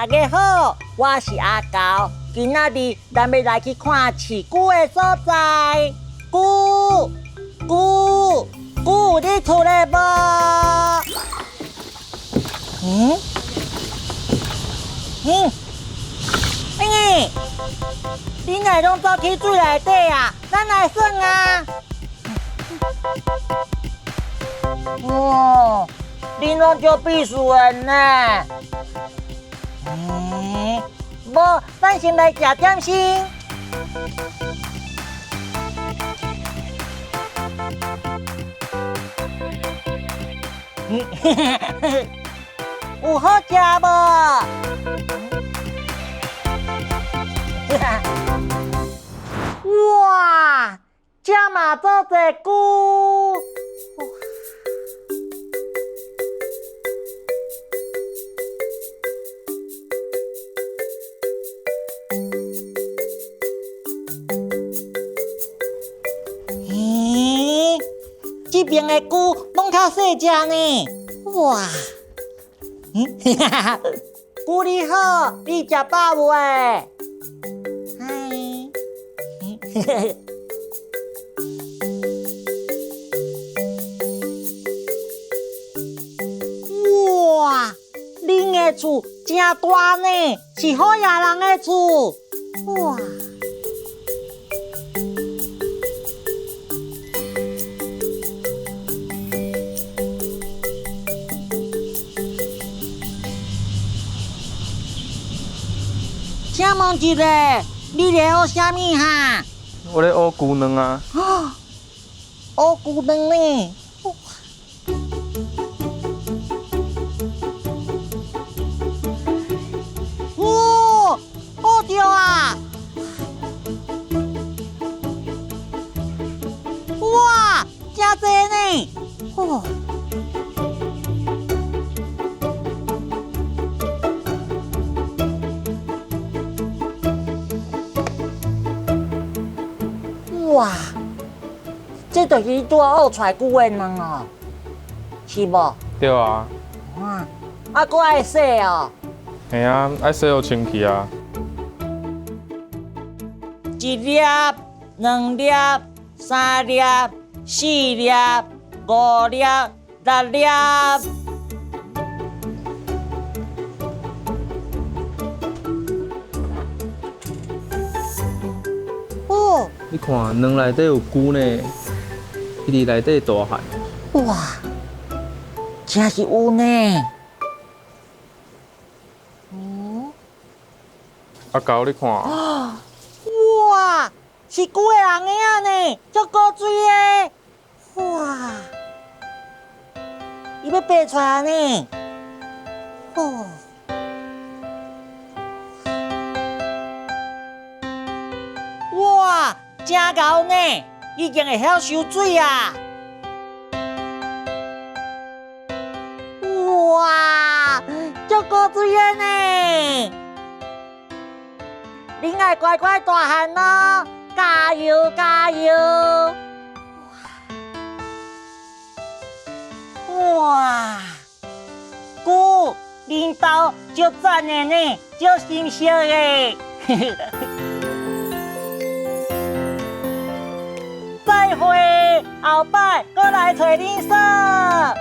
大家好，我是阿高。今仔日咱要来去看饲龟的所在。龟，有你出来无？你哪拢走去水内底啊？咱来耍啊！哦，恁拢足避暑的呢。无，咱先来食点心。有好食无？哇，这嘛做侪久。这边的菇拢较细只呢，哇！菇你好，你食饱未？哇！恁的厝真大呢，是好野人的厝，哇！请问一下，你咧学啥物哈？我咧学牛卵啊。学牛卵呢？哇，学着啊！哇，真济呢！哦。哇，这就是拄学出来久的卵哦，是无？对啊。哇，啊，佫爱洗哦。嘿啊，爱洗好清气啊。一粒、两粒、三粒、四粒、五粒、六粒。哦。你看，卵内底有菇呢，伊伫内底大汉。哇，真是有呢。阿高，你看。哇，是龟的人影呢，足古水的。哇，伊要爬出来呢。哦。哇，真厚呢，已经会晓收水啊！哇，足古水的呢！恁爱乖乖大汉咯，加油加油！哇，姑，恁兜足赞的呢，足新鲜的。再会，后摆再来找恁耍。